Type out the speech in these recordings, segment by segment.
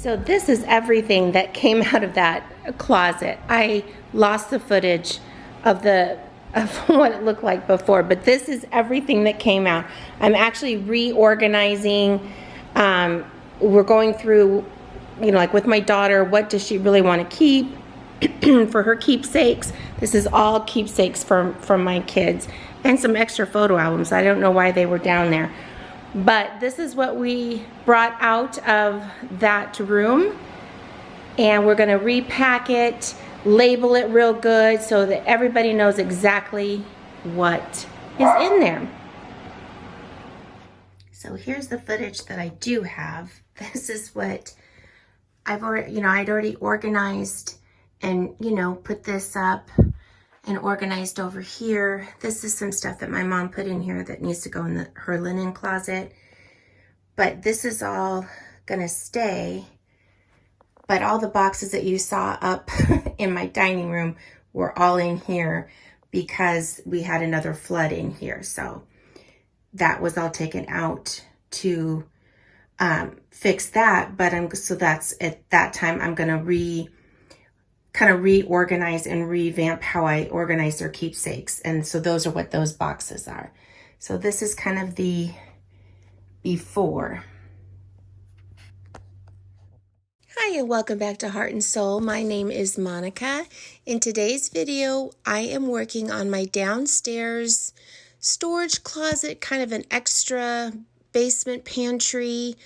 So this is everything that came out of that closet. I lost the footage of what it looked like before, but this is everything that came out. I'm actually reorganizing. We're going through, you know, like with my daughter, what does she really want to keep for her keepsakes. This is all keepsakes from my kids, and some extra photo albums. I don't know why they were down there. But this is what we brought out of that room, and we're going to repack it, label it real good so that everybody knows exactly what is in there. So here's the footage that I do have. This is what I'd already organized and, put this up and organized over here. This is some stuff that my mom put in here that needs to go in her linen closet. But this is all gonna stay. But all the boxes that you saw up in my dining room were all in here because we had another flood in here. So that was all taken out to fix that. But so that's at that time I'm gonna kind of reorganize and revamp how I organize their keepsakes. And so those are what those boxes are. So this is kind of the before. Hi, and welcome back to Heart and Soul. My name is Monica. In today's video, I am working on my downstairs storage closet, kind of an extra basement pantry.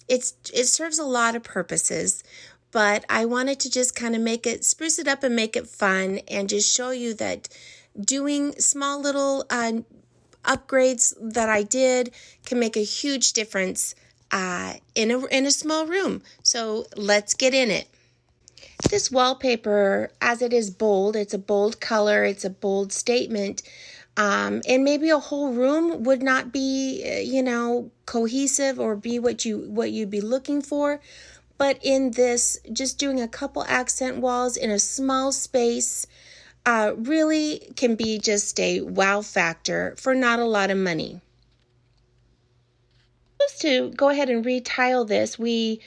It serves a lot of purposes, but I wanted to just kind of spruce it up and make it fun, and just show you that doing small little upgrades that I did can make a huge difference in a small room. So let's get in it. This wallpaper, as it is bold, it's a bold color, it's a bold statement, and maybe a whole room would not be, cohesive or be what you'd be looking for. But in this, just doing a couple accent walls in a small space really can be just a wow factor for not a lot of money. Supposed to go ahead and retile this. We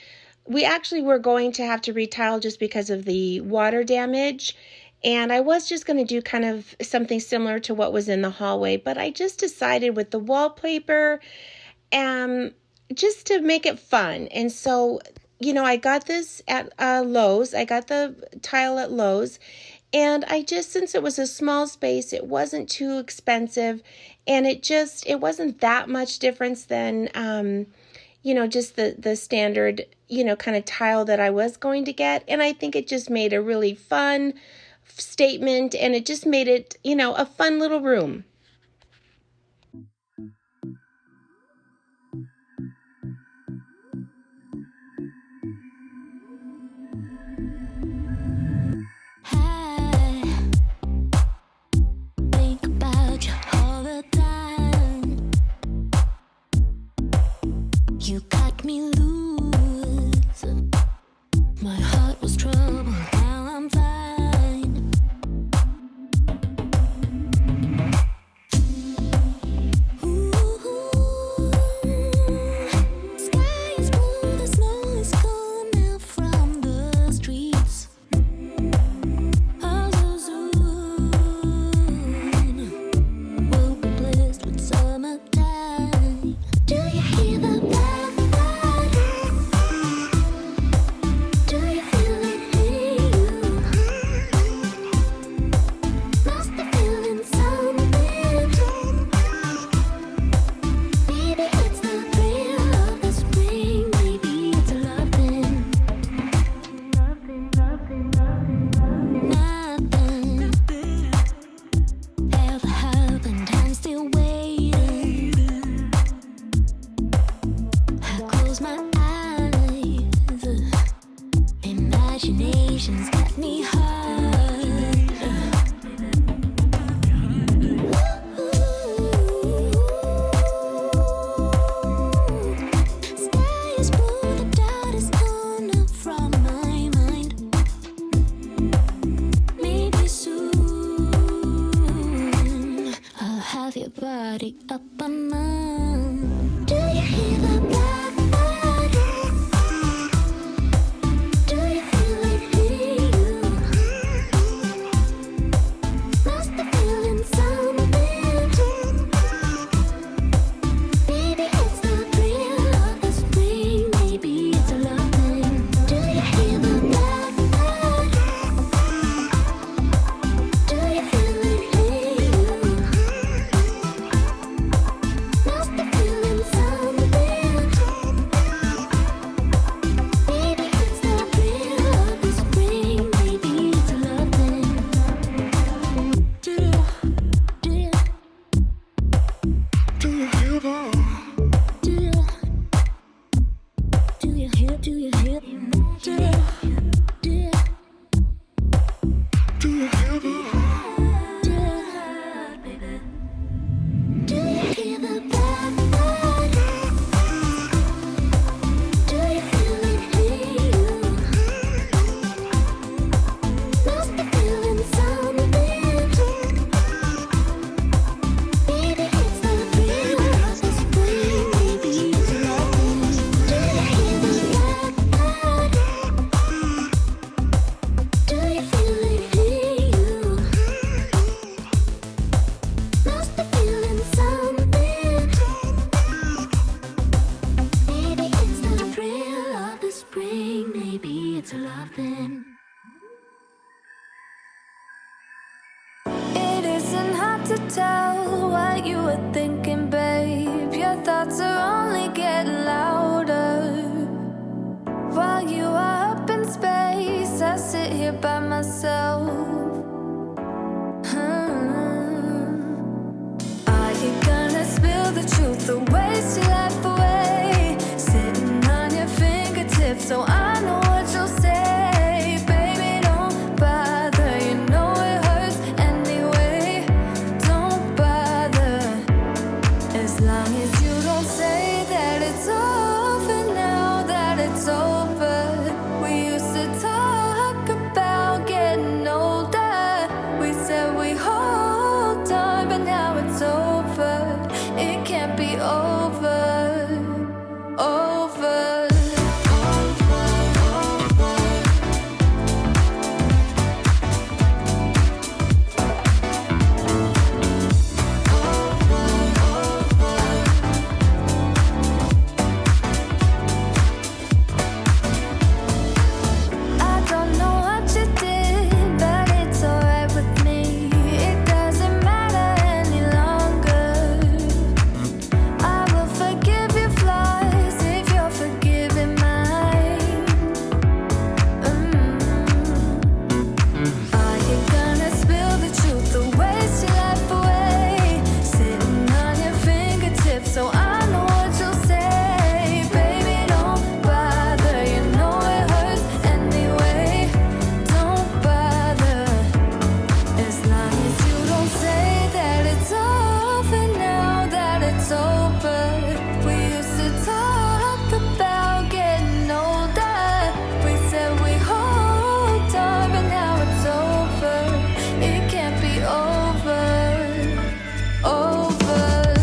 actually were going to have to retile just because of the water damage. And I was just going to do kind of something similar to what was in the hallway. But I just decided with the wallpaper just to make it fun. And so, I got this at Lowe's. I got the tile at Lowe's. And since it was a small space, it wasn't too expensive. And it wasn't that much difference than, just the standard, kind of tile that I was going to get. And I think it just made a really fun statement, and it just made it, a fun little room. You got me loose. My heart was troubled. Now I'm fine. Ooh, sky is blue. The snow is gone now from the streets. Oh, so soon we'll be blessed with summertime. Do you hear the imagination's got me hard. Sky is blue, the doubt is gone up from my mind. Maybe soon I'll have your body up on mine. Do you hear the blackbird? Do you feel? Do you? Do you? Do you feel? Do you? Do you hear the bad? Do you feel it in you? Must be feeling something. Maybe it's the thrill of the spring. Maybe it's loving. Do you hear the bad? Do you feel it in you? Must be feeling something. Maybe it's the thrill of the spring. Maybe it's loving. It isn't hard to tell what you were thinking, babe. Your thoughts are only getting louder. While you are up in space, I sit here by myself. Are you gonna spill the truth or waste your life away? Sitting on your fingertips, so I know what you'll say. Baby, don't bother, you know it hurts anyway. Don't bother, as long as you don't say that it's over now, that it's over. We used to talk about getting older. We said we hold on, but now it's over. It can't be over. Over. I don't know what you did, but it's alright with me. It doesn't matter any longer. I will forgive your flaws if you're forgiving mine. Are you gonna spill the truth or waste your life away? Sitting on your fingertips, so I know what you'll say. Baby, don't bother, you know it hurts anyway. Don't bother, as long as you don't say that it's over now, that it's over. We used to talk about getting older. We said we hold on, but now it's over. It can't be over. Over.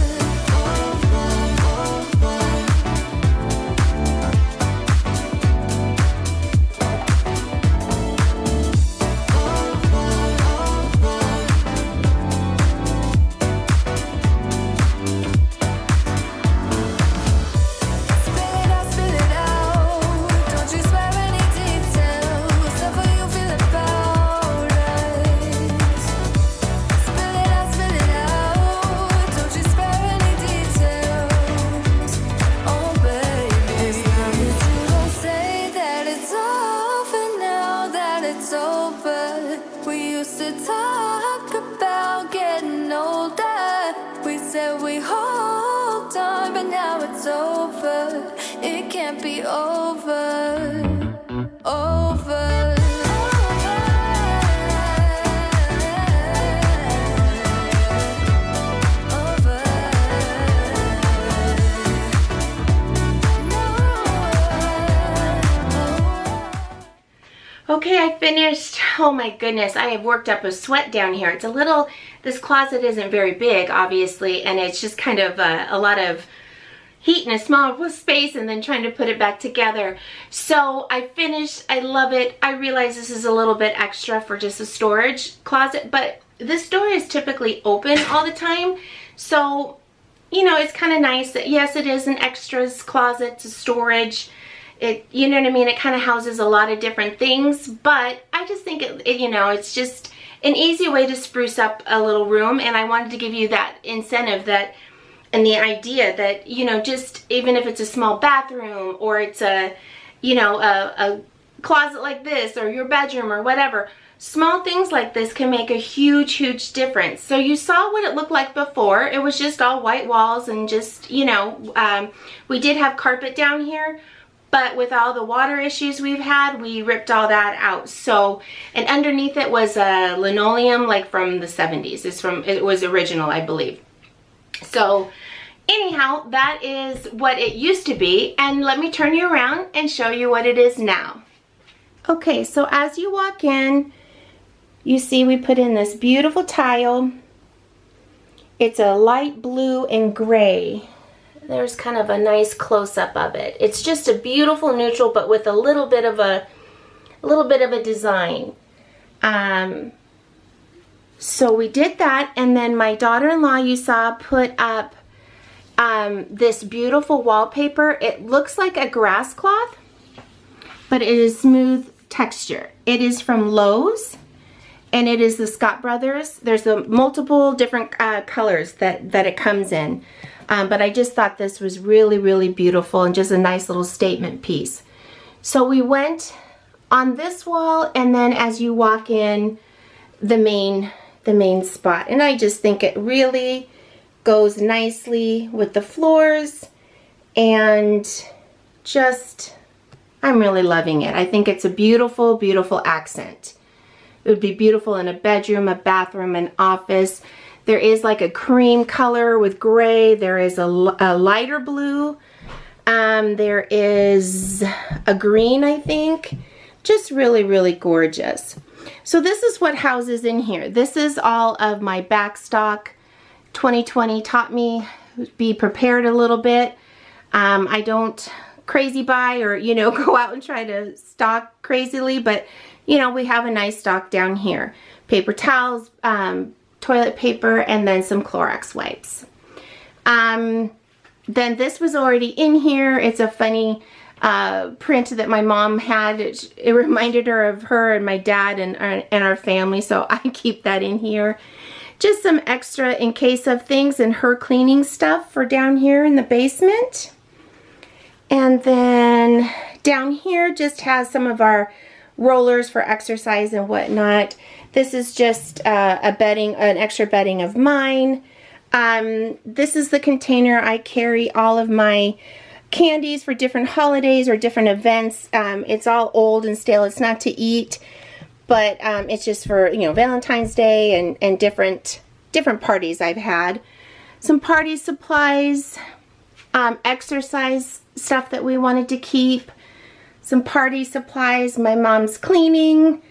Spill it out. Don't you spare any details of how you feel about us. Spill it out. Don't you spare any details. Oh, baby. As long as you don't say that it's over now, that it's over. We used to talk about getting older. We said we hold on, but now it's over. It can't be over. Over. Okay, I finished. Oh my goodness, I have worked up a sweat down here. It's a little, this closet isn't very big, obviously, and it's just kind of a lot of heat in a small space and then trying to put it back together. So I finished. I love it. I realize this is a little bit extra for just a storage closet, but this door is typically open all the time. So, you know, it's kind of nice that, yes, it is an extras closet to storage. It, you know what I mean? It kind of houses a lot of different things, but I just think you know, it's just an easy way to spruce up a little room, and I wanted to give you that incentive that, and the idea that, you know, just even if it's a small bathroom or it's a, you know, a closet like this or your bedroom or whatever, small things like this can make a huge, huge difference. So you saw what it looked like before. It was just all white walls and just, you know, we did have carpet down here, but with all the water issues we've had, we ripped all that out. So, and underneath it was a linoleum like from the 70s. It was original, I believe. So anyhow, that is what it used to be, and let me turn you around and show you what it is now. Okay, so as you walk in, you see we put in this beautiful tile. It's a light blue and gray. There's kind of a nice close-up of it. It's just a beautiful neutral, but with a little bit of a design. So we did that, and then my daughter-in-law, you saw, put up this beautiful wallpaper. It looks like a grass cloth, but it is smooth texture. It is from Lowe's, and it is the Scott Brothers. There's multiple different colors that it comes in, but I just thought this was really, really beautiful and just a nice little statement piece. So we went on this wall, and then as you walk in, the main spot, and I just think it really goes nicely with the floors, and just, I'm really loving it. I think it's a beautiful, beautiful accent. It would be beautiful in a bedroom, a bathroom, an office. There is like a cream color with gray. There is a lighter blue. There is a green, I think. Just really, really gorgeous. So this is what houses in here. This is all of my back stock. 2020 taught me be prepared a little bit. I don't crazy buy or, you know, go out and try to stock crazily, but, you know, we have a nice stock down here. Paper towels, toilet paper, and then some Clorox wipes. Then this was already in here. It's a funny print that my mom had. It reminded her of her and my dad and our family, so I keep that in here. Just some extra in case of things and her cleaning stuff for down here in the basement. And then down here just has some of our rollers for exercise and whatnot. This is just an extra bedding of mine. This is the container I carry all of my candies for different holidays or different events. It's all old and stale. It's not to eat, but it's just for, you know, Valentine's Day and different parties I've had. Some party supplies, exercise stuff that we wanted to keep, some party supplies, my mom's cleaning,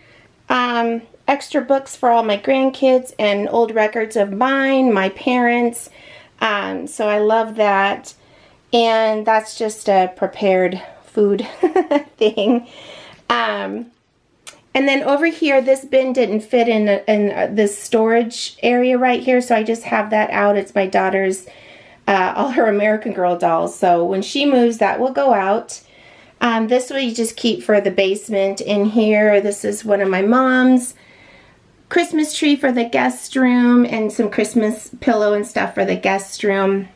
extra books for all my grandkids and old records of mine, my parents. So I love that. And that's just a prepared food thing. And then over here, this bin didn't fit in this storage area right here, so I just have that out. It's my daughter's, all her American Girl dolls. So when she moves, that will go out. This will you just keep for the basement in here. This is one of my mom's. Christmas tree for the guest room and some Christmas pillow and stuff for the guest room.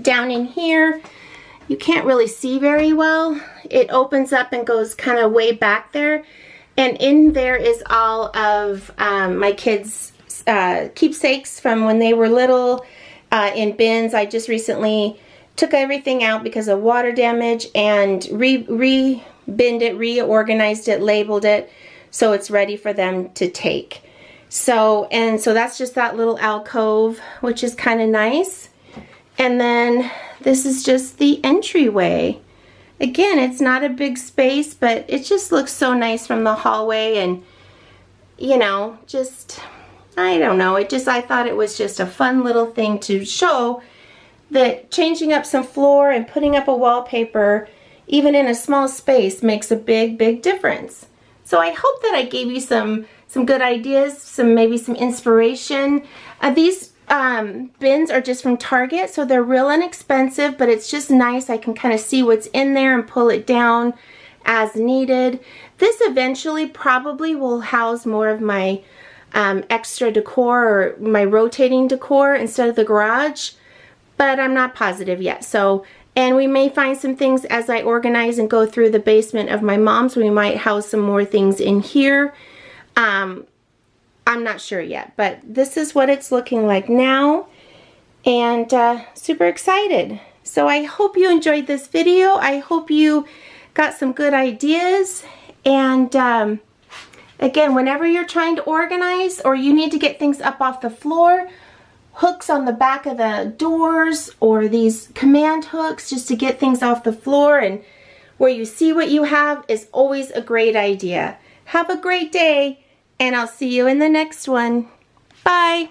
Down in here, you can't really see very well. It opens up and goes kind of way back there. And in there is all of my kids' keepsakes from when they were little in bins. I just recently took everything out because of water damage and re-binned it, reorganized it, labeled it, so it's ready for them to take. So that's just that little alcove, which is kind of nice. And then this is just the entryway. Again, it's not a big space, but it just looks so nice from the hallway, and, you know, just, I don't know, I thought it was just a fun little thing to show that changing up some floor and putting up a wallpaper, even in a small space, makes a big, big difference. So I hope that I gave you some good ideas, maybe some inspiration. These bins are just from Target, so they're real inexpensive, but it's just nice. I can kind of see what's in there and pull it down as needed. This eventually probably will house more of my extra decor or my rotating decor instead of the garage, but I'm not positive yet. So, and we may find some things as I organize and go through the basement of my mom's. We might house some more things in here. I'm not sure yet, but this is what it's looking like now, and super excited. So I hope you enjoyed this video. I hope you got some good ideas. And again, whenever you're trying to organize or you need to get things up off the floor, hooks on the back of the doors or these command hooks just to get things off the floor and where you see what you have is always a great idea. Have a great day, and I'll see you in the next one. Bye.